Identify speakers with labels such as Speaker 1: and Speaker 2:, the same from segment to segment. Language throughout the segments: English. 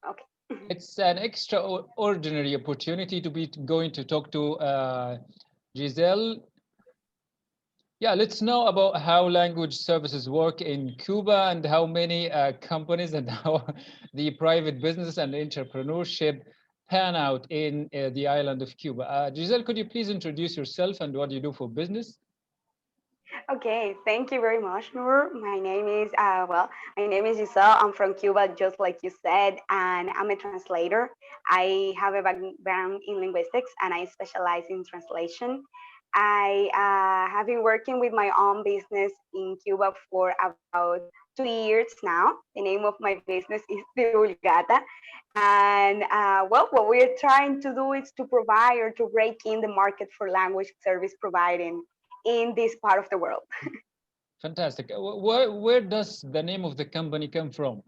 Speaker 1: Okay.
Speaker 2: It's an extraordinary opportunity to be going to talk to Giselle. Yeah, let's know about how language services work in Cuba and how many companies and how the private business and entrepreneurship pan out in the island of Cuba. Giselle, could you please introduce yourself and what you do for business?
Speaker 1: Okay, thank you very much, Nour. My name is Giselle. I'm from Cuba, just like you said, and I'm a translator. I have a background in linguistics, and I specialize in translation. I have been working with my own business in Cuba for about 2 years now. The name of my business is Divulgata. And what we're trying to do is to provide or to break in the market for language service providing in this part of the world.
Speaker 2: Fantastic. Where does the name of the company come from?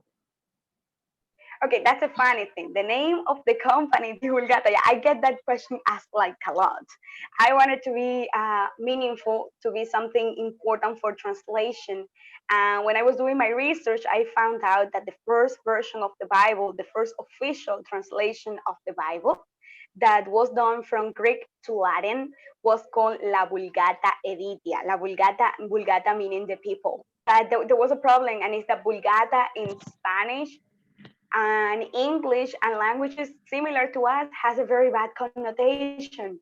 Speaker 1: Okay, that's a funny thing. The name of the company, Divulgata, yeah, I get that question asked like a lot. I wanted to be meaningful, to be something important for translation. And when I was doing my research, I found out that the first version of the Bible, the first official translation of the Bible, that was done from Greek to Latin was called La Vulgata Editia. Vulgata meaning the people. But there was a problem, and it's that Vulgata in Spanish and English and languages similar to us has a very bad connotation.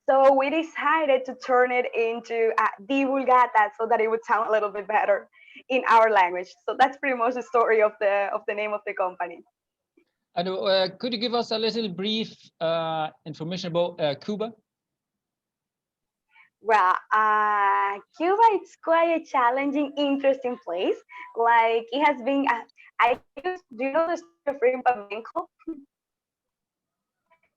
Speaker 1: So we decided to turn it into divulgata so that it would sound a little bit better in our language. So that's pretty much the story of the name of the company.
Speaker 2: And could you give us a little brief information about Cuba?
Speaker 1: Well, Cuba it's quite a challenging, interesting place. Like it has been. I use. Do you know the story of Rimpa?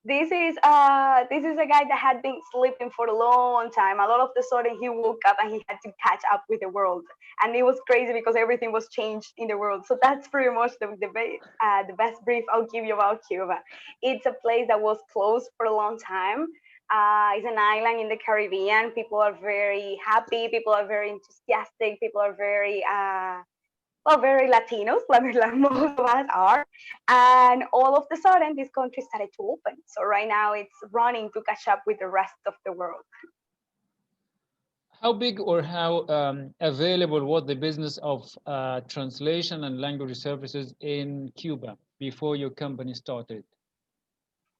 Speaker 1: This is a guy that had been sleeping for a long time. A lot of the sudden he woke up and he had to catch up with the world, and it was crazy because everything was changed in the world. So that's pretty much the best brief I'll give you about Cuba. It's a place that was closed for a long time. It's an island in the Caribbean. People are very happy. People are very enthusiastic. People are very Latinos, like most of us are. And all of the sudden, this country started to open. So right now, it's running to catch up with the rest of the world.
Speaker 2: How big or how available was the business of translation and language services in Cuba before your company started?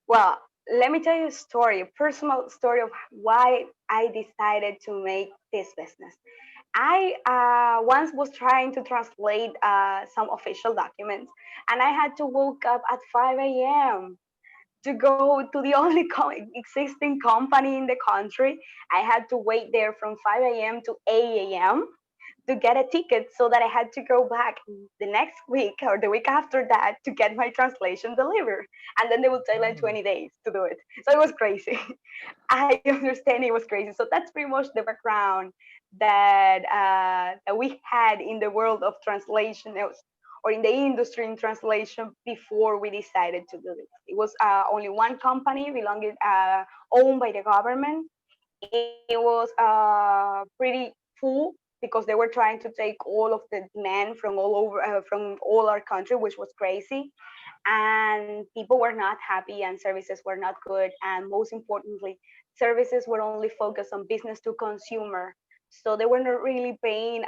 Speaker 1: Well, let me tell you a story, a personal story of why I decided to make this business. I once was trying to translate some official documents, and I had to wake up at 5 a.m. to go to the only existing company in the country. I had to wait there from 5 a.m. to 8 a.m. to get a ticket so that I had to go back the next week or the week after that to get my translation delivered. And then they would take like 20 days to do it. So it was crazy. I understand it was crazy. So that's pretty much the background that we had in the world of translation or in the industry in translation before we decided to do it. It was only one company belonging owned by the government. It was pretty full because they were trying to take all of the men from all over from all our country, which was crazy. And people were not happy, and services were not good. And most importantly, services were only focused on business to consumer. So they were not really paying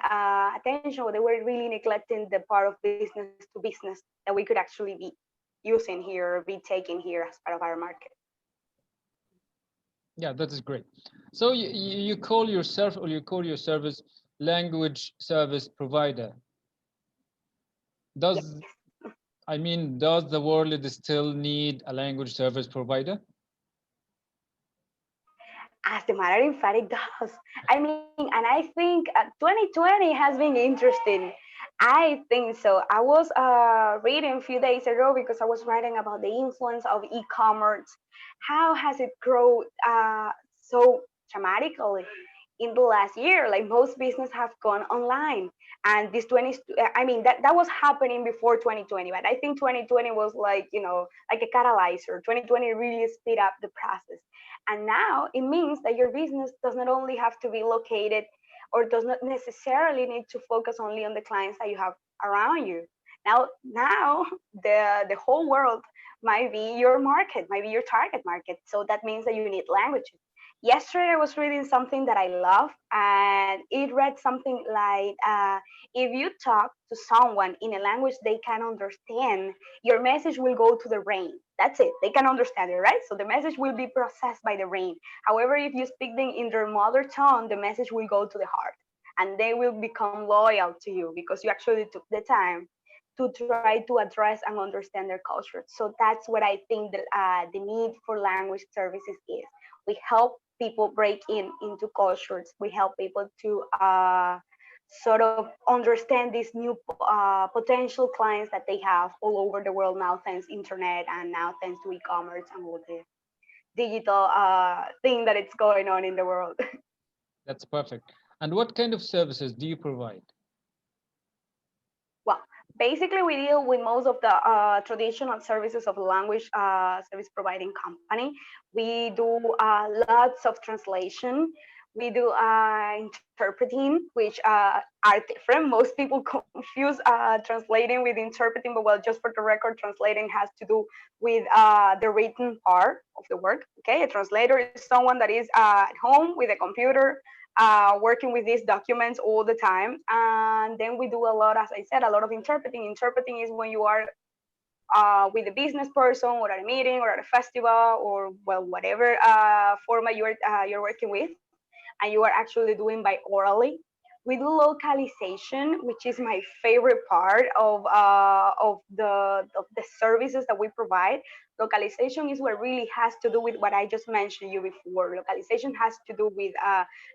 Speaker 1: attention, or they were really neglecting the part of business to business that we could actually be using here, or be taking here as part of our market.
Speaker 2: Yeah, that is great. So you call yourself or you call your service language service provider.
Speaker 1: Yes.
Speaker 2: Does does the world still need a language service provider?
Speaker 1: As the matter of fact, it does. I mean, and I think 2020 has been interesting. I think so. I was reading a few days ago because I was writing about the influence of e-commerce. How has it grown so dramatically in the last year? Like most business have gone online, and this 20, I mean, that was happening before 2020, but I think 2020 was like like a catalyzer. 2020 really speed up the process, and now it means that your business does not only have to be located or does not necessarily need to focus only on the clients that you have around you. Now the whole world might be your market, might be your target market. So that means that you need languages. Yesterday I was reading something that I love, and it read something like, if you talk to someone in a language they can understand, your message will go to the brain. That's it. They can understand it, right? So the message will be processed by the brain. However, if you speak them in their mother tongue, the message will go to the heart, and they will become loyal to you because you actually took the time to try to address and understand their culture. So that's what I think that the need for language services is. We help people break into cultures. We help people to sort of understand these new potential clients that they have all over the world now, thanks internet and now thanks to e-commerce and all the digital thing that it's going on in the world.
Speaker 2: That's perfect. And what kind of services do you provide?
Speaker 1: Well, basically, we deal with most of the traditional services of language service providing company. We do lots of translation. We do interpreting, which are different. Most people confuse translating with interpreting, but well, just for the record, translating has to do with the written part of the work. Okay, a translator is someone that is at home with a computer working with these documents all the time. And then we do a lot, as I said, a lot of interpreting. Interpreting is when you are with a business person or at a meeting or at a festival or well, whatever format you're working with, and you are actually doing by orally. We do localization, which is my favorite part of the services that we provide. Localization is what really has to do with what I just mentioned you before. Localization has to do with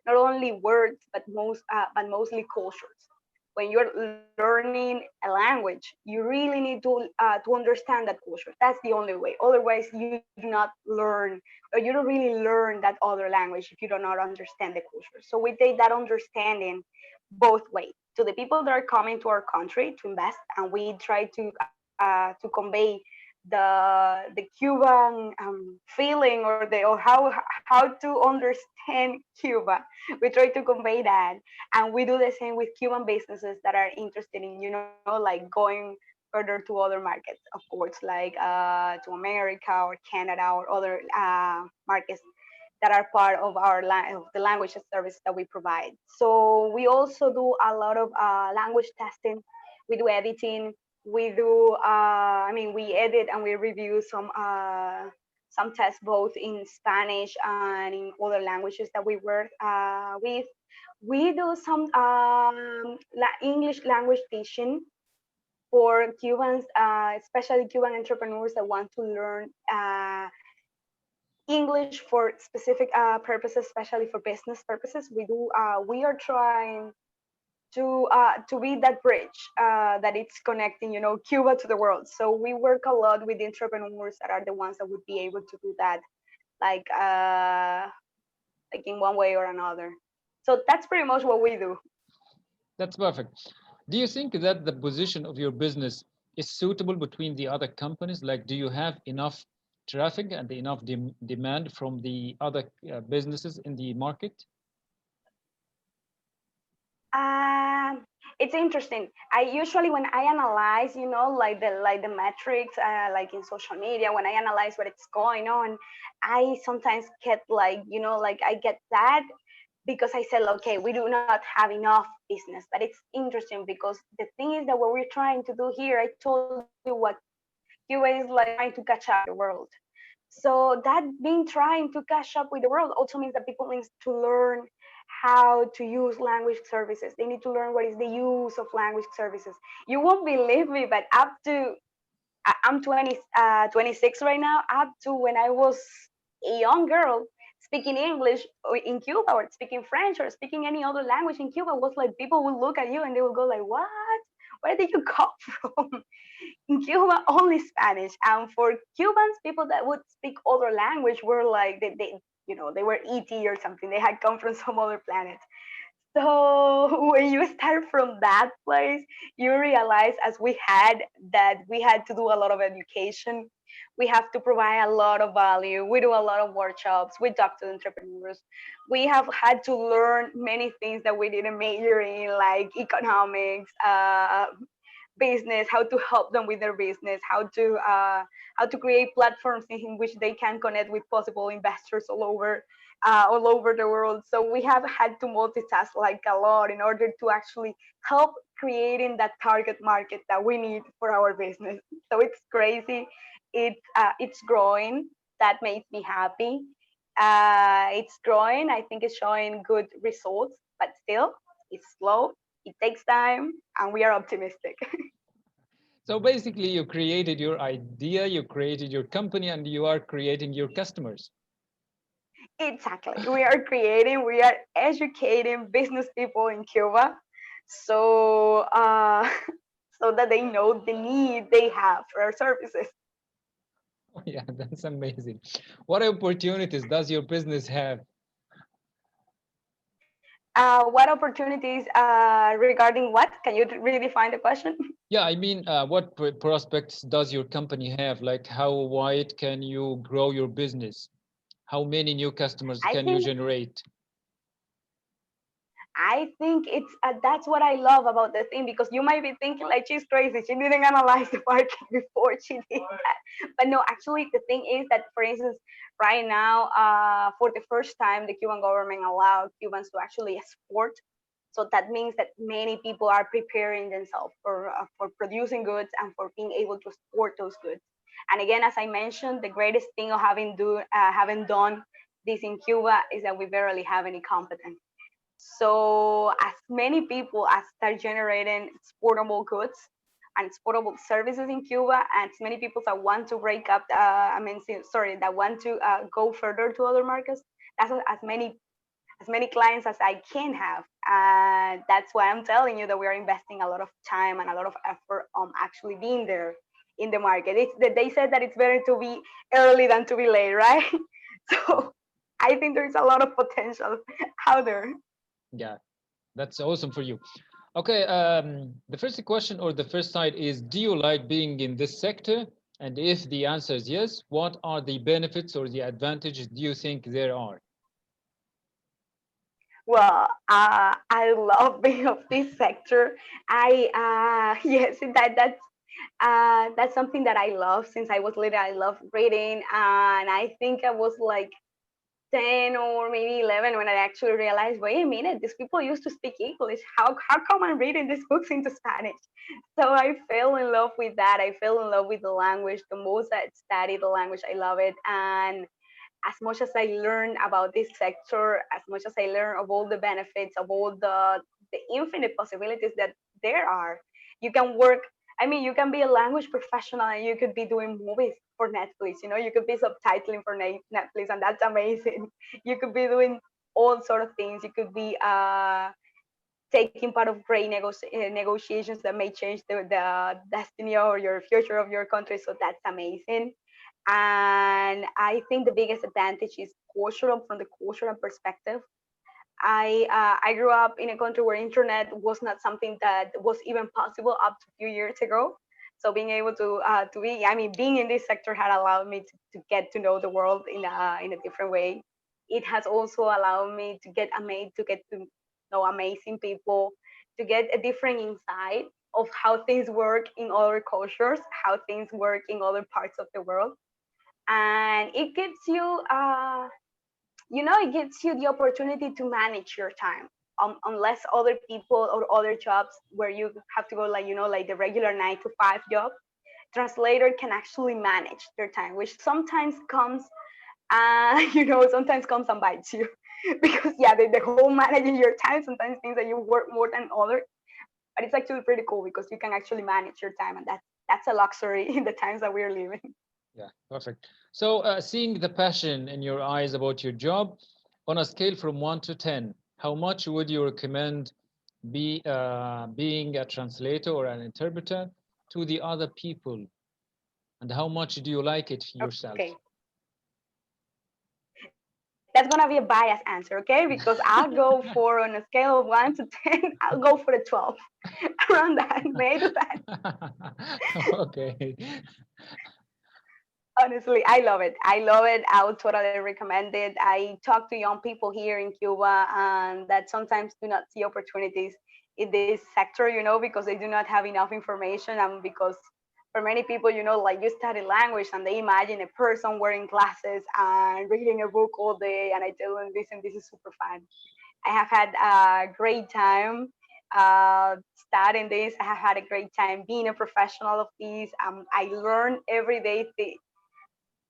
Speaker 1: not only words but mostly cultures. When you're learning a language, you really need to understand that culture. That's the only way. Otherwise, you do not learn, or you don't really learn that other language if you do not understand the culture. So we take that understanding both ways to the people that are coming to our country to invest, and we try to convey the Cuban feeling or how to understand Cuba. We try to convey that, and we do the same with Cuban businesses that are interested in like going further to other markets, of course, like to America or Canada or other markets that are part of of the language service that we provide. So we also do a lot of language testing. We do editing. We do. We edit and we review some tests both in Spanish and in other languages that we work with. We do some English language teaching for Cubans, especially Cuban entrepreneurs that want to learn English for specific purposes, especially for business purposes. We do. We are trying to be that bridge that it's connecting, Cuba to the world. So we work a lot with entrepreneurs that are the ones that would be able to do that, like in one way or another. So that's pretty much what we do.
Speaker 2: That's perfect. Do you think that the position of your business is suitable between the other companies? Like, do you have enough traffic and enough demand from the other businesses in the market?
Speaker 1: It's interesting. I usually when I analyze, like the metrics, like in social media, when I analyze what it's going on, I sometimes get like I get sad because I said, okay, we do not have enough business. But it's interesting because the thing is that what we're trying to do here, I told you what Cuba is like trying to catch up with the world. So that being trying to catch up with the world also means that people need to learn how to use language services. They need to learn what is the use of language services. You won't believe me, but up to I'm 26 right now. Up to when I was a young girl, speaking English in Cuba or speaking French or speaking any other language in Cuba was like people would look at you and they would go like, "What? Where did you come from?" In Cuba, only Spanish. And for Cubans, people that would speak other language were like they were ET or something. They had come from some other planet. So when you start from that place, you realize, as we had, that we had to do a lot of education. We have to provide a lot of value. We do a lot of workshops. We talk to entrepreneurs. We have had to learn many things that we didn't major in, like economics, business, how to help them with their business, how to create platforms in which they can connect with possible investors all over the world. So we have had to multitask like a lot in order to actually help creating that target market that we need for our business. So it's crazy. It's growing. That makes me happy. It's growing. I think it's showing good results, but still, it's slow. It takes time, and we are optimistic.
Speaker 2: So basically, you created your idea, you created your company, and you are creating your customers.
Speaker 1: Exactly. We are creating, we are educating business people in Cuba, so so that they know the need they have for our services.
Speaker 2: Oh, yeah, that's amazing. What opportunities does your business have?
Speaker 1: What opportunities regarding what? Can you redefine the question?
Speaker 2: Yeah, I mean, what prospects does your company have? Like, how wide can you grow your business? How many new customers
Speaker 1: I
Speaker 2: can you
Speaker 1: think
Speaker 2: generate?
Speaker 1: I think it's that's what I love about the thing, because you might be thinking like she's crazy. She didn't analyze the market before she did that. But no, actually, the thing is that, for instance, right now, for the first time, the Cuban government allowed Cubans to actually export. So that means that many people are preparing themselves for producing goods and for being able to export those goods. And again, as I mentioned, the greatest thing of having done this in Cuba is that we barely have any competence. So as many people as start generating exportable goods and exportable services in Cuba, and as many people that want to break up, sorry, that want to go further to other markets, that's as many clients as I can have. And that's why I'm telling you that we are investing a lot of time and a lot of effort on actually being there in the market. It's that they said that it's better to be early than to be late, right? So I think there's a lot of potential out there.
Speaker 2: Yeah, that's awesome for you. Okay, the first question or the first side is, do you like being in this sector? And if the answer is yes, what are the benefits or the advantages do you think there are?
Speaker 1: Well, I love being of this sector. I yes, that's something that I love since I was little. I love reading, and I think I was like 10 or maybe 11 when I actually realized, wait a minute, these people used to speak English. How come I'm reading these books into Spanish? So I fell in love with that. I fell in love with the language. The most I study the language, I love it. And as much as I learn about this sector, as much as I learn of all the benefits, of all the infinite possibilities that there are, you can work. I mean, you can be a language professional and you could be doing movies for Netflix. You know, you could be subtitling for Netflix, and that's amazing. You could be doing all sort of things. You could be taking part of great negotiations that may change the destiny or your future of your country. So that's amazing. And I think the biggest advantage is cultural, from the cultural perspective. I grew up in a country where internet was not something that was even possible up to a few years ago. So being able to be, I mean, being in this sector had allowed me to get to know the world in a different way. It has also allowed me to get to know amazing people, to get a different insight of how things work in other cultures, how things work in other parts of the world. And it gives you it gives you the opportunity to manage your time, unless other people or other jobs where you have to go, like, like the regular 9 to 5 job. Translator can actually manage their time, which sometimes comes sometimes comes and bites you. Because yeah, the whole managing your time sometimes means that you work more than others, but it's actually pretty cool because you can actually manage your time, and that's a luxury in the times that we're living.
Speaker 2: Yeah, perfect. So, seeing the passion in your eyes about your job, on a scale from 1 to 10, how much would you recommend being a translator or an interpreter to the other people? And how much do you like it yourself?
Speaker 1: Okay, that's gonna be a biased answer, okay? Because I'll go for, on a scale of 1 to 10, I'll go for the 12, around that, maybe that.
Speaker 2: Okay.
Speaker 1: Honestly, I love it. I love it. I would totally recommend it. I talk to young people here in Cuba and that sometimes do not see opportunities in this sector, because they do not have enough information, and because for many people, like you study language and they imagine a person wearing glasses and reading a book all day, and I tell them this and this is super fun. I have had a great time studying this. I have had a great time being a professional of this. I learn every day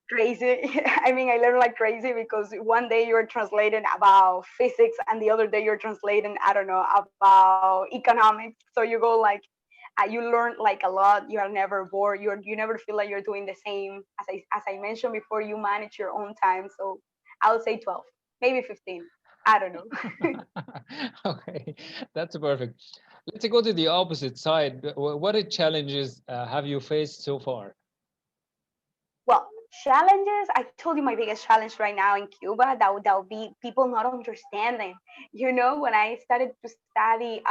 Speaker 1: crazy. I mean, I learn like crazy because one day you're translating about physics and the other day you're translating, I don't know, about economics. So you go like, you learn like a lot. You are never bored. You never feel like you're doing the same. As I mentioned before, you manage your own time. So I would say 12, maybe 15. I don't know.
Speaker 2: Okay, that's perfect. Let's go to the opposite side. What challenges have you faced so far?
Speaker 1: Well, challenges. I told you my biggest challenge right now in Cuba that would be people not understanding. When I started to study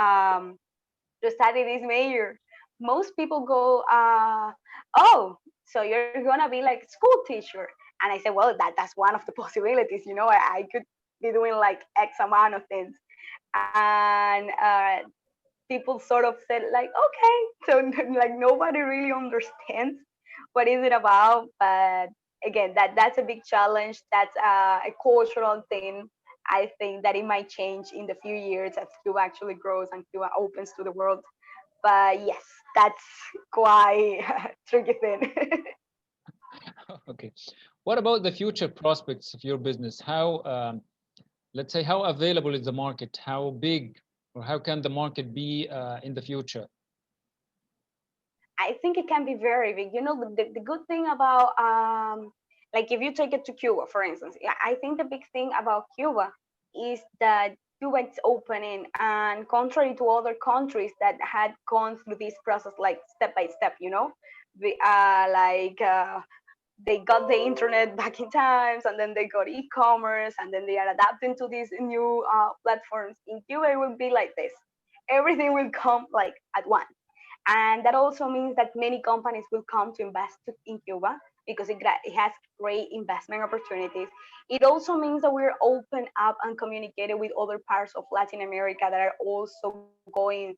Speaker 1: this major, most people go, "Oh, so you're gonna be like school teacher?" And I said, "Well, that's one of the possibilities. I could be doing like X amount of things." And people sort of said like, "Okay," so like nobody really understands what is it about. But again, that's a big challenge. That's a cultural thing. I think that it might change in the few years as Cuba actually grows and Cuba opens to the world. But yes, that's quite a tricky thing.
Speaker 2: Okay. What about the future prospects of your business? How, let's say, how available is the market? How big or how can the market be in the future?
Speaker 1: I think it can be very big. The good thing about, like if you take it to Cuba, for instance, yeah, I think the big thing about Cuba is that Cuba is opening, and contrary to other countries that had gone through this process like step by step, they got the internet back in times, and then they got e-commerce, and then they are adapting to these new platforms. In Cuba, it will be like this. Everything will come like at once, and that also means that many companies will come to invest in Cuba because it has great investment opportunities. It also means that we're open up and communicated with other parts of Latin America that are also going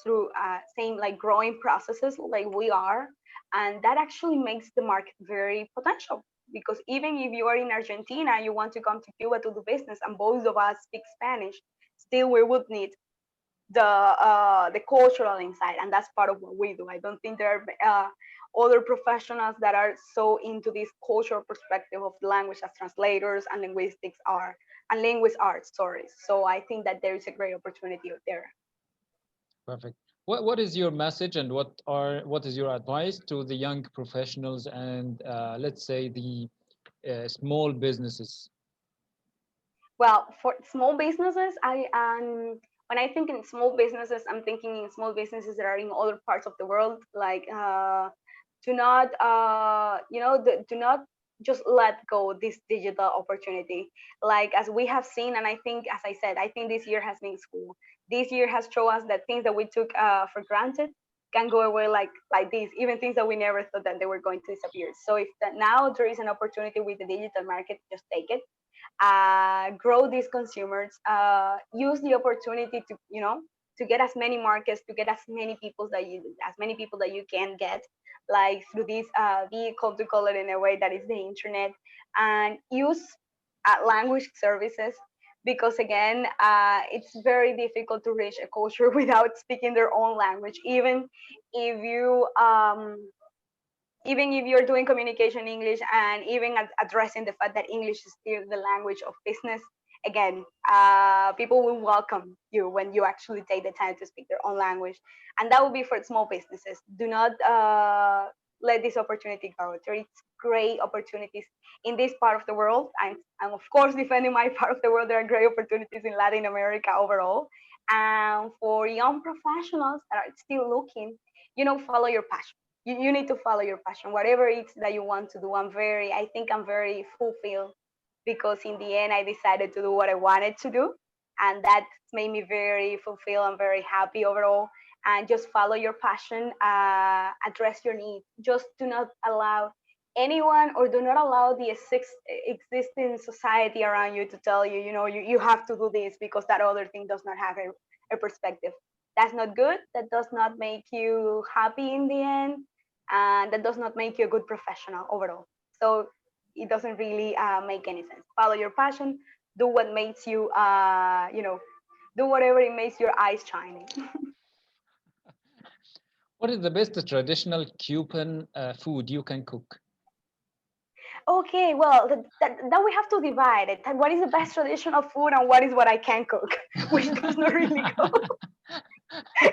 Speaker 1: through same like growing processes like we are, and that actually makes the market very potential. Because even if you are in Argentina, you want to come to Cuba to do business, and both of us speak Spanish, still we would need the cultural insight, and that's part of what we do. I don't think there are other professionals that are so into this cultural perspective of language as translators and linguistics are and linguist arts. Sorry. So I think that there is a great opportunity out there.
Speaker 2: Perfect. What is your message and what is your advice to the young professionals and let's say the small businesses?
Speaker 1: Well, for small businesses, when I think in small businesses, I'm thinking in small businesses that are in other parts of the world. Like, do not, do not just let go this digital opportunity. Like as we have seen, and I think, as I said, I think this year has been school. This year has shown us that things that we took for granted can go away like this. Even things that we never thought that they were going to disappear. So if that now there is an opportunity with the digital market, just take it, grow these consumers, use the opportunity to get as many markets, to get as many people that you can get, like through this vehicle, to call it in a way that is the internet, and use language services. Because again, it's very difficult to reach a culture without speaking their own language, if you um, even if you're doing communication English, and even addressing the fact that English is still the language of business. Again, people will welcome you when you actually take the time to speak their own language, and that will be for small businesses. Do not let this opportunity go. There is great opportunities in this part of the world. I'm of course defending my part of the world. There are great opportunities in Latin America overall, and for young professionals that are still looking, follow your passion. You need to follow your passion, whatever it is that you want to do. I think I'm very fulfilled, because in the end I decided to do what I wanted to do, and that made me very fulfilled and very happy overall. And just follow your passion, address your needs. Just do not allow anyone, or do not allow the existing society around you to tell you, you have to do this because that other thing does not have a a perspective. That's not good. That does not make you happy in the end, and that does not make you a good professional overall. So it doesn't really make any sense. Follow your passion. Do what makes you, do whatever it makes your eyes shining.
Speaker 2: What is the best traditional Cuban food you can cook?
Speaker 1: Okay, well, that we have to divide it. What is the best traditional food and what is what I can cook, which does not really go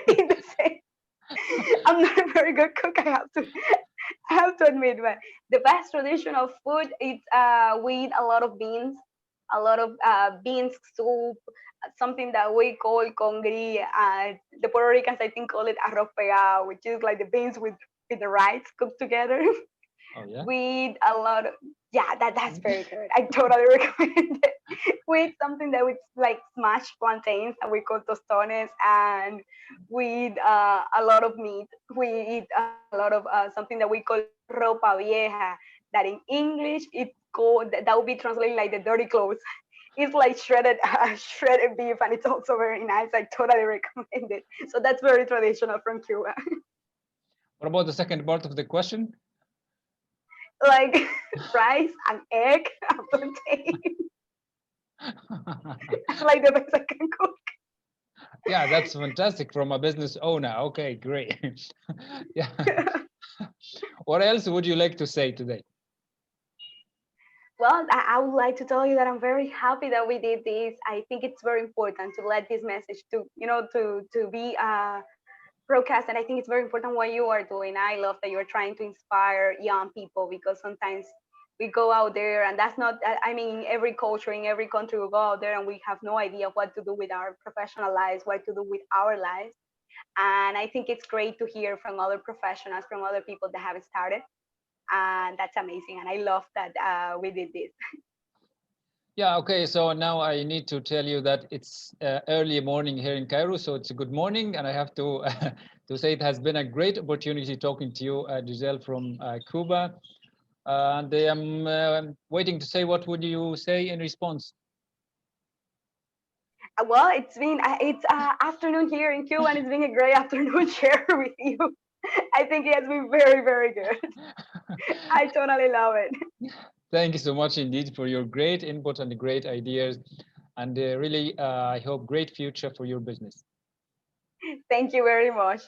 Speaker 1: in the same. I'm not a very good cook. I have to admit, but the best traditional food is we eat a lot of beans, a lot of beans soup, something that we call congri. The Puerto Ricans, I think, call it arroz pegado, which is like the beans with the rice cooked together.
Speaker 2: Oh yeah.
Speaker 1: With a lot of, yeah, that's very good. I totally recommend it. With something that we like smashed plantains that we call tostones, and with a lot of meat. We eat a lot of something that we call ropa vieja, that in English it's called, that would be translated like the dirty clothes. It's like shredded shredded beef, and it's also very nice. I totally recommend it. So that's very traditional from Cuba.
Speaker 2: What about the second part of the question?
Speaker 1: Like rice and egg and plantain. That's like the best I can cook.
Speaker 2: Yeah, that's fantastic from a business owner. Okay, great. Yeah. What else would you like to say today?
Speaker 1: Well, I would like to tell you that I'm very happy that we did this. I think it's very important to let this message to, to be broadcast. And I think it's very important what you are doing. I love that you're trying to inspire young people, because sometimes we go out there and that's not, I mean, every culture in every country we go out there and we have no idea what to do with our professional lives, what to do with our lives. And I think it's great to hear from other professionals, from other people that have started. And that's amazing. And I love that we did this.
Speaker 2: Yeah, okay. So now I need to tell you that it's early morning here in Cairo, so it's a good morning, and I have to to say it has been a great opportunity talking to you, Giselle from Cuba, and I am waiting to say what would you say in response.
Speaker 1: Well, it's afternoon here in Cuba, and it's been a great afternoon share with you. I think it has been very, very good. I totally love it.
Speaker 2: Thank you so much indeed for your great input and great ideas, and really I hope great future for your business.
Speaker 1: Thank you very much.